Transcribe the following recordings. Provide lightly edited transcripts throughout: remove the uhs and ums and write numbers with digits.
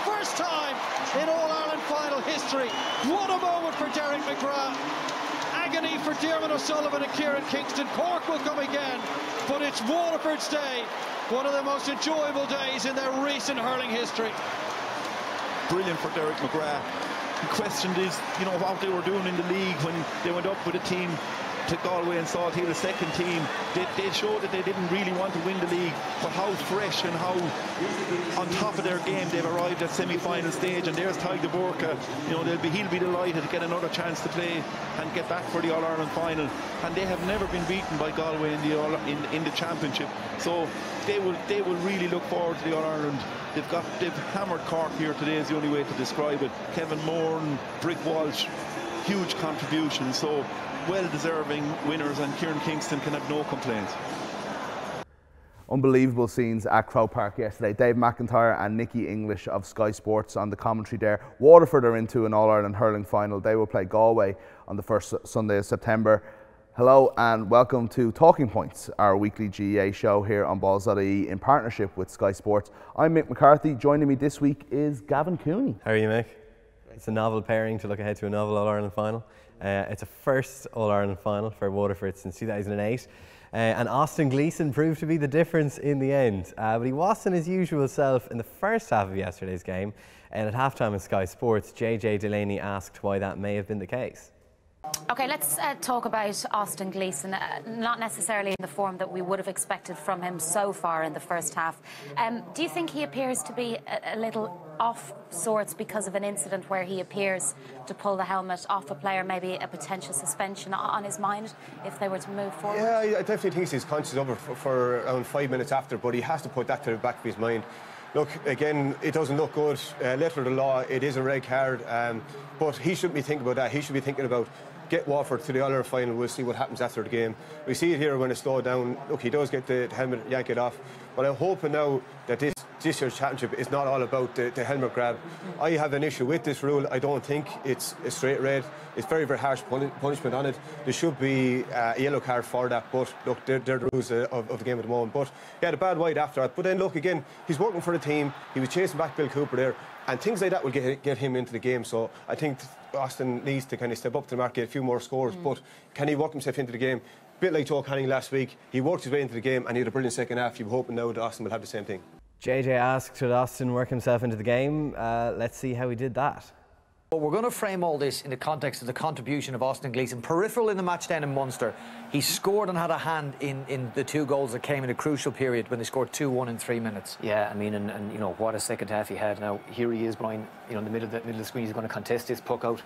first time in All-Ireland final history. What a moment for Derek McGrath. Agony for Diarmuid O'Sullivan and Kieran Kingston. Cork will come again, but it's Waterford's day. One of the most enjoyable days in their recent hurling history. Brilliant for Derek McGrath. The question is, you know, what they were doing in the league when they went up with a team to Galway and Salt Hill, the second team. They showed that they didn't really want to win the league, but how fresh and how on top of their game they've arrived at semi-final stage. And there's Tyga Burka. You know, he'll be delighted to get another chance to play and get back for the All-Ireland final. And they have never been beaten by Galway in the championship, so they will really look forward to the All-Ireland. They've hammered Cork here today, is the only way to describe it. Kevin Moore and Brick Walsh, huge contributions, so well-deserving winners, and Kieran Kingston can have no complaints. Unbelievable scenes at Croke Park yesterday. Dave McIntyre and Nicky English of Sky Sports on the commentary there. Waterford are into an All-Ireland hurling final. They will play Galway on the first Sunday of September. Hello and welcome to Talking Points, our weekly GAA show here on Balls.ie in partnership with Sky Sports. I'm Mick McCarthy. Joining me this week is Gavin Cooney. How are you, Mick? It's a novel pairing to look ahead to a novel All-Ireland final. It's a first All-Ireland final for Waterford since 2008. And Austin Gleeson proved to be the difference in the end. But he wasn't his usual self in the first half of yesterday's game. And at halftime in Sky Sports, JJ Delaney asked why that may have been the case. OK, let's talk about Austin Gleeson, not necessarily in the form that we would have expected from him so far in the first half. Do you think he appears to be a little off sorts because of an incident where he appears to pull the helmet off a player, maybe a potential suspension on his mind if they were to move forward? Yeah, I definitely think he's conscious of it for around 5 minutes after, but he has to put that to the back of his mind. Look, again, it doesn't look good. Letter of the law, it is a red card, but he shouldn't be thinking about that. He should be thinking about get Waterford to the All-Ireland final. We'll see what happens after the game. We see it here when it's slowed down. Look, he does get the helmet, yank it off. But I'm hoping now that this year's championship is not all about the helmet grab. I have an issue with this rule. I don't think it's a straight red. It's very, very harsh punishment on it. There should be a yellow card for that. But look, they're the rules of the game at the moment. But he had a bad wide after that. But then look, again, he's working for the team. He was chasing back Bill Cooper there. And things like that will get him into the game. So I think Austin needs to kind of step up to the mark, get a few more scores. But can he work himself into the game? A bit like Joe Canning last week. He worked his way into the game and he had a brilliant second half. You're hoping now that Austin will have the same thing. JJ asked, should Austin work himself into the game? Let's see how he did that. Well, we're going to frame all this in the context of the contribution of Austin Gleeson. Peripheral in the match then in Munster. He scored and had a hand in the 2 goals that came in a crucial period when they scored 2-1 in 3 minutes. Yeah, I mean, and you know, what a second half he had. Now, here he is, Brian, you know, in the middle of the screen. He's going to contest this puck out.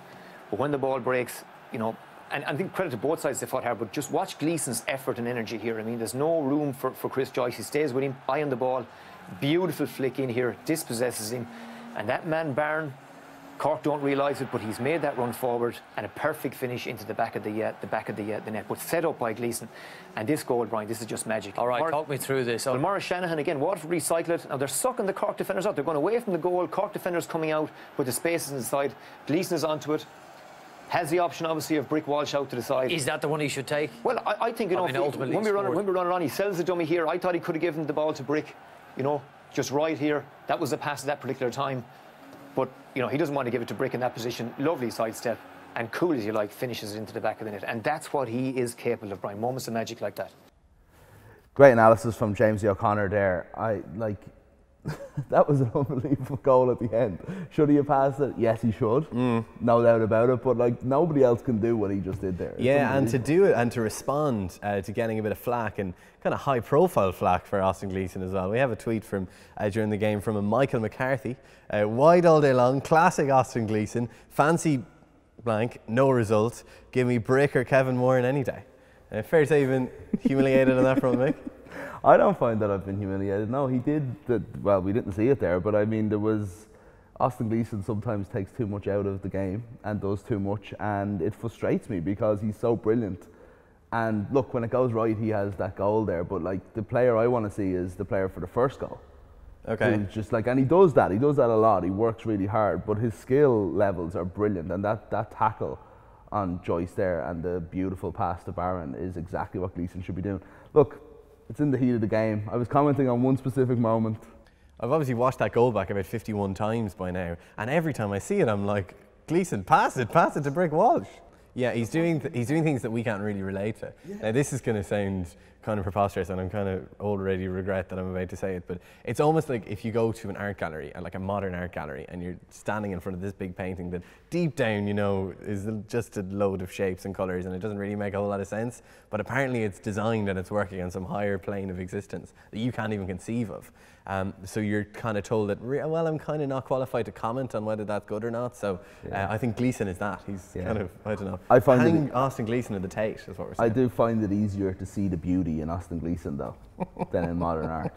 But when the ball breaks, you know, and I think credit to both sides, they fought hard, but just watch Gleeson's effort and energy here. I mean, there's no room for Chris Joyce. He stays with him, eye on the ball. Beautiful flick in here, dispossesses him. And that man, Barron, Cork don't realise it, but he's made that run forward and a perfect finish into the back of the net, but set up by Gleeson. And this goal, Brian, this is just magic. All right, talk me through this. Well, Maurice Shanahan again, Waterford recycle it. Now they're sucking the Cork defenders out. They're going away from the goal. Cork defenders coming out with the spaces inside. Gleeson is onto it. Has the option, obviously, of Brick Walsh out to the side. Is that the one he should take? Well, I think, you know, ultimately when we run it on, he sells the dummy here. I thought he could have given the ball to Brick, you know, just right here. That was the pass at that particular time. But, you know, he doesn't want to give it to Brick in that position. Lovely sidestep. And cool as you like, finishes it into the back of the net. And that's what he is capable of, Brian. Moments of magic like that. Great analysis from James O'Connor there. That was an unbelievable goal at the end. Should he have passed it? Yes, he should. No doubt about it. But like, nobody else can do what he just did there. Yeah, and to do it and to respond to getting a bit of flack, and kind of high-profile flack for Austin Gleeson as well. We have a tweet from during the game from a Michael McCarthy. Wide all day long, classic Austin Gleeson. Fancy blank, no result. Give me Brick or Kevin Moore in any day. Fair to say you've been humiliated on that front, Mick? I don't find that I've been humiliated. No, he did. Well, we didn't see it there, but I mean, there was. Austin Gleeson sometimes takes too much out of the game and does too much, and it frustrates me because he's so brilliant. And look, when it goes right, he has that goal there. But like, the player I want to see is the player for the first goal. Okay. Who's just like, and he does that. He does that a lot. He works really hard, but his skill levels are brilliant. And that tackle on Joyce there and the beautiful pass to Barron is exactly what Gleeson should be doing. Look. It's in the heat of the game. I was commenting on one specific moment. I've obviously watched that goal back about 51 times by now, and every time I see it, I'm like, Gleeson, pass it to Brick Walsh. Yeah, he's doing things that we can't really relate to. Yeah. Now, this is going to sound kind of preposterous, and I'm kind of already regret that I'm about to say it, but it's almost like if you go to an art gallery, like a modern art gallery, and you're standing in front of this big painting that deep down, you know, is just a load of shapes and colours, and it doesn't really make a whole lot of sense, but apparently it's designed and it's working on some higher plane of existence that you can't even conceive of. So you're kind of told that, well, I'm kind of not qualified to comment on whether that's good or not. So I think Gleeson is that. He's kind of, I don't know. I find hanging Austin Gleeson in the Tate is what we're saying. I do find it easier to see the beauty in Austin Gleeson, though, than in modern art.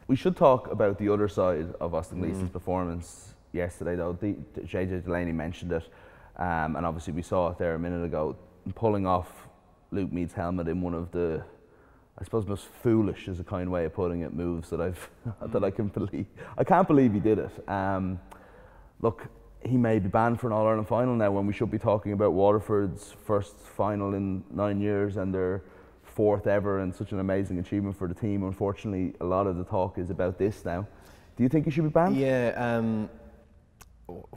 We should talk about the other side of Austin Gleeson's performance yesterday, though. JJ Delaney mentioned it, and obviously we saw it there a minute ago, pulling off Luke Meade's helmet in one of the, I suppose, most foolish is a kind way of putting it, moves that that I can believe. I can't believe he did it. Look, he may be banned for an All-Ireland final now when we should be talking about Waterford's first final in 9 years and their fourth ever, and such an amazing achievement for the team. Unfortunately, a lot of the talk is about this now. Do you think he should be banned? Yeah,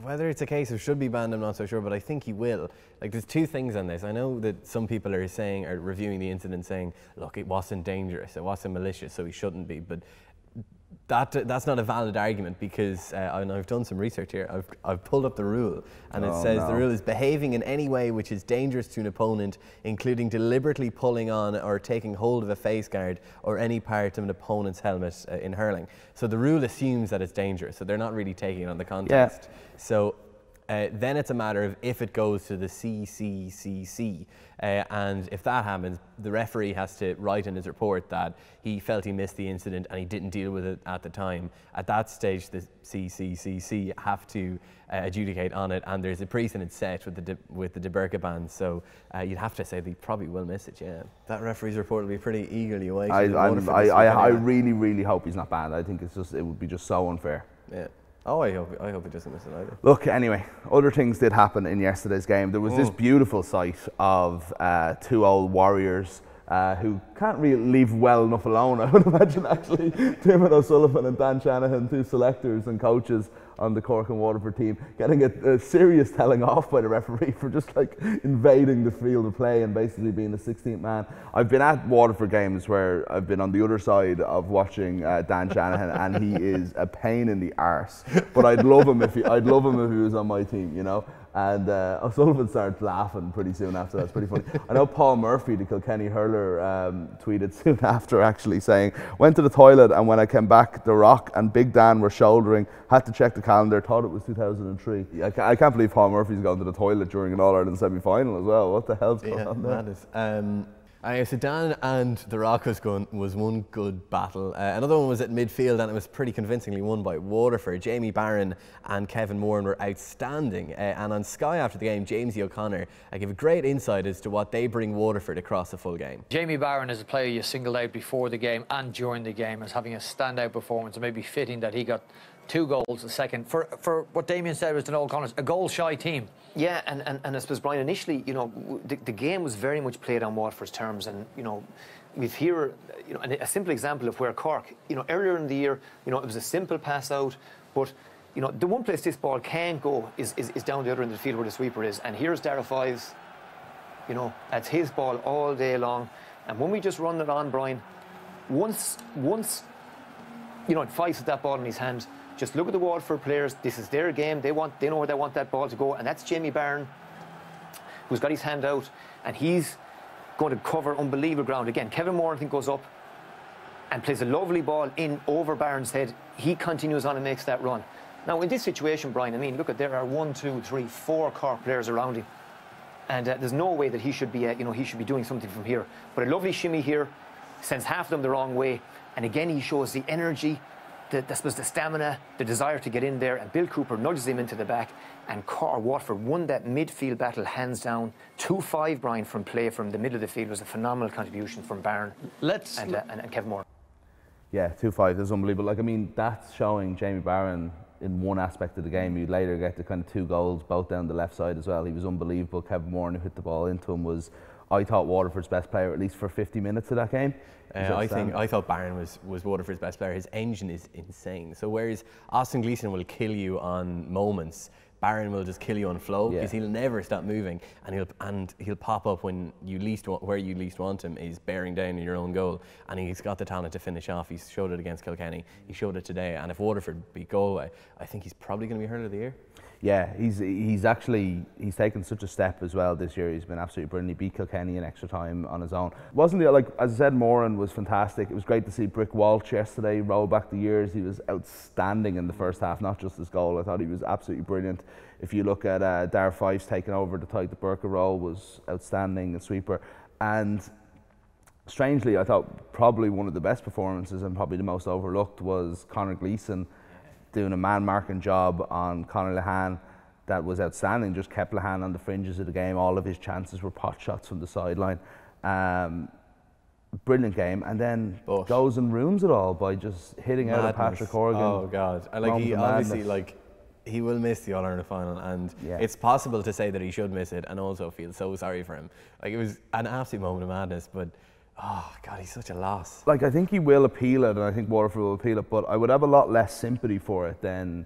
whether it's a case of should be banned, I'm not so sure, but I think he will. Like, there's two things on this. I know that some people are saying, or reviewing the incident saying, look, it wasn't dangerous, it wasn't malicious, so he shouldn't be, but that's not a valid argument, because and I've done some research here. I've pulled up the rule, and it says the rule is behaving in any way which is dangerous to an opponent, including deliberately pulling on or taking hold of a face guard or any part of an opponent's helmet in hurling. So the rule assumes that it's dangerous, so they're not really taking it on the context. Yeah. So then it's a matter of if it goes to the CCCC, and if that happens, the referee has to write in his report that he felt he missed the incident and he didn't deal with it at the time. At that stage, the CCCC have to adjudicate on it, and there's a precedent set with the De Burka ban. So you'd have to say they probably will miss it. Yeah, that referee's report will be pretty eagerly awaited. I really hope he's not banned. I think it would be just so unfair. Yeah. Oh, I hope he doesn't miss it either. Look, anyway, other things did happen in yesterday's game. There was this beautiful sight of two old warriors who can't really leave well enough alone, I would imagine, actually. Dermot O'Sullivan and Dan Shanahan, two selectors and coaches on the Cork and Waterford team, getting a serious telling off by the referee for just like invading the field of play and basically being the 16th man. I've been at Waterford games where I've been on the other side of watching Dan Shanahan, and he is a pain in the arse. But I'd love him if he was on my team, you know. And O'Sullivan started laughing pretty soon after. That's pretty funny. I know Paul Murphy, the Kilkenny hurler, tweeted soon after, actually saying, went to the toilet, and when I came back, The Rock and Big Dan were shouldering, had to check the calendar, thought it was 2003. I can't believe Paul Murphy's gone to the toilet during an All-Ireland semi-final as well. What the hell's going on there? Madness. So Dan and The Rock was one good battle. Another one was at midfield, and it was pretty convincingly won by Waterford. Jamie Barron and Kevin Moran were outstanding. And on Sky after the game, Jamesy O'Connor gave a great insight as to what they bring Waterford across the full game. Jamie Barron is a player you singled out before the game and during the game as having a standout performance, and maybe fitting that he got 2 goals a second. For what Damien said was Donald Connors, a goal-shy team. Yeah, and I suppose, Brian, initially, you know, the game was very much played on Waterford's terms, and, you know, we've here, you know, a simple example of where Cork, you know, earlier in the year, you know, it was a simple pass out, but, you know, the one place this ball can go is down the other end of the field where the sweeper is, and here's Darragh Fives, you know, that's his ball all day long, and when we just run it on, Brian, once you know, Fives with that ball in his hand, just look at the Waterford players. This is their game. They know where they want that ball to go, and that's Jamie Barron, who's got his hand out, and he's going to cover unbelievable ground. Again, Kevin Moore, I think, goes up and plays a lovely ball in over Barron's head. He continues on and makes that run. Now, in this situation, Brian, I mean, look, there are 1, 2, 3, 4 Cork players around him, and there's no way that he should be, you know, he should be doing something from here. But a lovely shimmy here sends half of them the wrong way, and again, he shows the energy, I suppose the stamina, the desire to get in there, and Bill Cooper nudges him into the back, and Waterford won that midfield battle hands down. 2-5, Brian, from play from the middle of the field was a phenomenal contribution from Barron and Kevin Moore. Yeah, 2-5 is unbelievable. Like, I mean, that's showing Jamie Barron in one aspect of the game. You later get the kind of 2 goals, both down the left side as well. He was unbelievable. Kevin Moore, who hit the ball into him, was I thought Waterford's best player, at least for 50 minutes of that game. I thought Barron was Waterford's best player. His engine is insane. So whereas Austin Gleeson will kill you on moments, Barron will just kill you on flow, because he'll never stop moving, and he'll pop up when where you least want him is bearing down in your own goal, and he's got the talent to finish off. He showed it against Kilkenny. He showed it today, and if Waterford beat Galway, I think he's probably going to be Hurler of the Year. Yeah, he's taken such a step as well this year. He's been absolutely brilliant. He beat Kilkenny in extra time on his own. Wasn't he, like, as I said, Moran was fantastic. It was great to see Brick Walsh yesterday roll back the years. He was outstanding in the first half, not just his goal. I thought he was absolutely brilliant. If you look at Dar Fife's taking over the Tyke Burka role, was outstanding, a sweeper. And strangely, I thought probably one of the best performances and probably the most overlooked was Conor Gleeson doing a man-marking job on Conor Lehane. That was outstanding, just kept Lehane on the fringes of the game. All of his chances were pot shots from the sideline. Brilliant game, and then goes and ruins it all by just hitting out at Patrick Horgan. Oh God, and he obviously, he will miss the All-Ireland final, and it's possible to say that he should miss it and also feel so sorry for him. Like, it was an absolute moment of madness, but oh God, he's such a loss. Like, I think he will appeal it, and I think Waterford will appeal it, but I would have a lot less sympathy for it than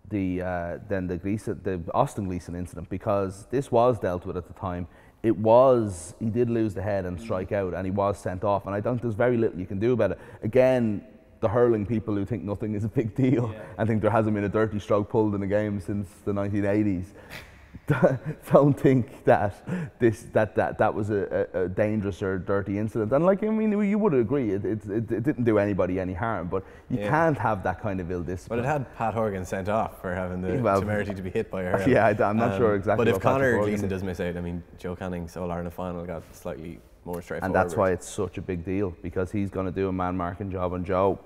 the Austin Gleeson incident, because this was dealt with at the time. He did lose the head and strike out, and he was sent off, and I don't, there's very little you can do about it. Again, the hurling people who think nothing is a big deal, and think there hasn't been a dirty stroke pulled in a game since the 1980s, don't think that that was a dangerous or dirty incident. And, like, I mean, you would agree it didn't do anybody any harm, but you can't have that kind of ill discipline. But it had Pat Horgan sent off for having the temerity to be hit by a hurl. Yeah, I'm not sure exactly. But if Conor Gleeson does miss out, I mean, Joe Canning's All-Ireland final got slightly more straightforward. And that's why it's such a big deal, because he's going to do a man-marking job on Joe.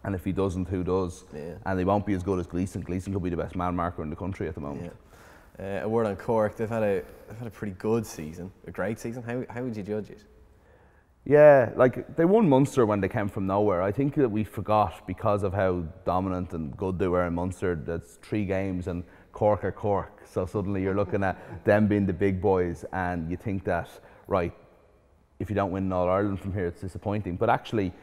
And if he doesn't, who does? And they won't be as good as Gleeson. Gleeson could be the best man-marker in the country at the moment. A word on Cork. They've had a pretty good season, a great season. How would you judge it? Yeah, like, they won Munster when they came from nowhere. I think that we forgot, because of how dominant and good they were in Munster. That's 3 games and Cork are Cork. So suddenly you're looking at them being the big boys, and you think that, right, if you don't win All-Ireland from here, it's disappointing. But actually,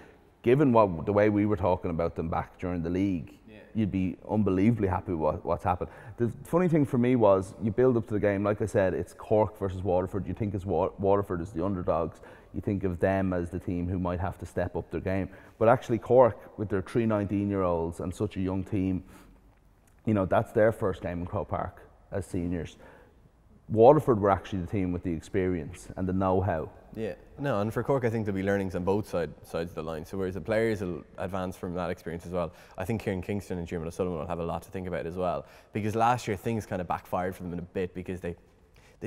given the way we were talking about them back during the league, you'd be unbelievably happy with what's happened. The funny thing for me was, you build up to the game, like I said, it's Cork versus Waterford. You think Waterford is the underdogs. You think of them as the team who might have to step up their game. But actually Cork, with their 3 19-year-olds and such a young team, you know, that's their first game in Croke Park as seniors. Waterford were actually the team with the experience and the know-how. Yeah, no, and for Cork, I think there'll be learnings on both sides of the line. So whereas the players will advance from that experience as well, I think Kieran Kingston and Diarmuid O'Sullivan will have a lot to think about as well. Because last year things kind of backfired for them in a bit, because they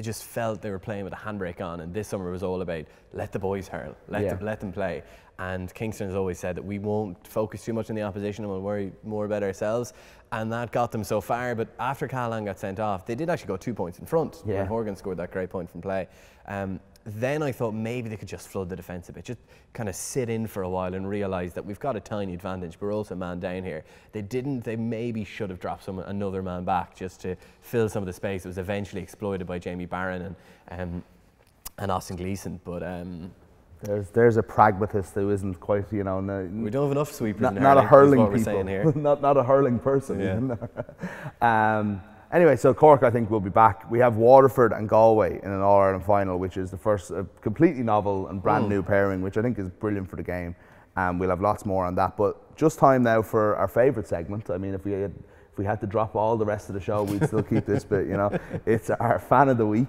just felt they were playing with a handbrake on, and this summer was all about let the boys hurl, let them play. And Kingston has always said that we won't focus too much on the opposition and we'll worry more about ourselves, and that got them so far. But after Callahan got sent off, they did actually go 2 points in front when Horgan scored that great point from play. Then I thought maybe they could just flood the defence a bit, just kind of sit in for a while and realise that we've got a tiny advantage, but we're also man down here. They didn't. They maybe should have dropped another man back just to fill some of the space that was eventually exploited by Jamie Barron and Austin Gleeson. But there's a pragmatist who isn't quite, you know. We don't have enough sweepers. Not a hurling people. We're saying here. not a hurling person. Anyway, so Cork, I think, will be back. We have Waterford and Galway in an All-Ireland final, which is the first completely novel and brand new pairing, which I think is brilliant for the game. We'll have lots more on that. But just time now for our favourite segment. I mean, if we had to drop all the rest of the show, we'd still keep this bit, you know. It's our fan of the week.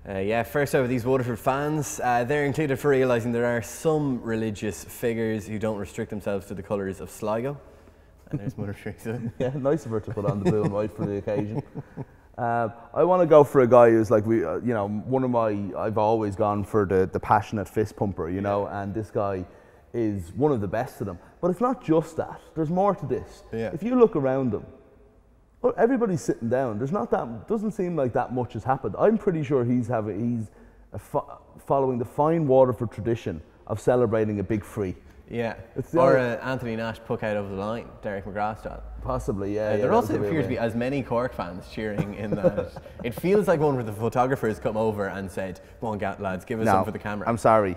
First over these Waterford fans, they're included for realising there are some religious figures who don't restrict themselves to the colours of Sligo. And there's Mother Teresa. Yeah, nice of her to put on the blue and white for the occasion. I want to go for a guy who's like, I've always gone for the passionate fist pumper, you know, and this guy is one of the best of them. But it's not just that. There's more to this. Yeah. If you look around them, everybody's sitting down. Doesn't seem like that much has happened. I'm pretty sure he's following the fine Waterford tradition of celebrating a big free. Yeah. It's the Or only- Anthony Nash puck out over the line, Derek McGrath style. Possibly, yeah. There that also was a bit appears to weird. be as many Cork fans cheering in that. It feels like one where the photographers come over and said, "Come on, lads, give us some for the camera." I'm sorry.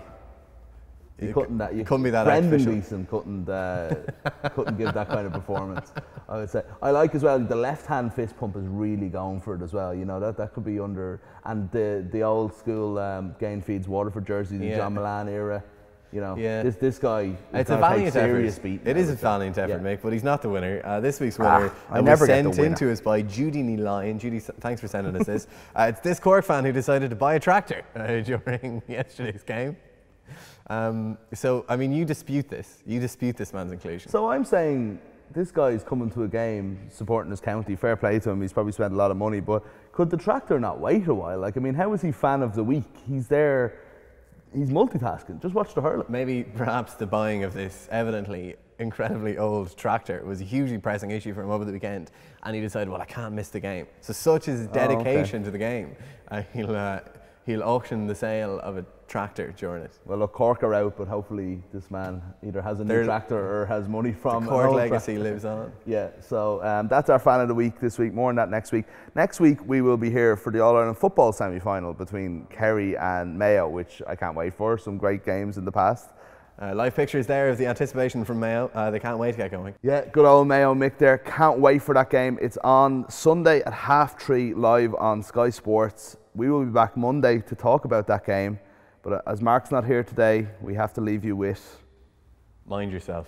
You It couldn't be that Brendan artificial. Gleeson couldn't give that kind of performance. I would say. I like as well the left-hand fist pump is really going for it as well. You know that could be under, and the old school Gain Feeds Waterford jersey, the John Milan era. You know, this guy. It's a valiant effort. It is a valiant effort, Mick, but he's not the winner. This week's winner I never was get the sent winner. in to us by Judy Nealon. Judy, thanks for sending us this. It's this Cork fan who decided to buy a tractor during yesterday's game. So, I mean, you dispute this. You dispute this man's inclusion. So I'm saying this guy's coming to a game supporting his county. Fair play to him. He's probably spent a lot of money, but could the tractor not wait a while? Like, I mean, how is he fan of the week? He's there. He's multitasking. Just watch the hurling. Maybe, perhaps, the buying of this evidently incredibly old tractor was a hugely pressing issue for him over the weekend, and he decided, well, I can't miss the game. So such is his dedication to the game. He'll auction the sale of a tractor during it. Well, look, Cork are out, but hopefully this man either has a new tractor or has money from the Cork an old legacy tractor. lives on. Yeah, so that's our fan of the week this week. More on that next week. Next week we will be here for the All-Ireland football semi-final between Kerry and Mayo, which I can't wait for. Some great games in the past. Live pictures there of the anticipation from Mayo. They can't wait to get going. Yeah, good old Mayo Mick there. Can't wait for that game. It's on Sunday at 3:30 live on Sky Sports. We will be back Monday to talk about that game. But as Mark's not here today, we have to leave you with... Mind yourself.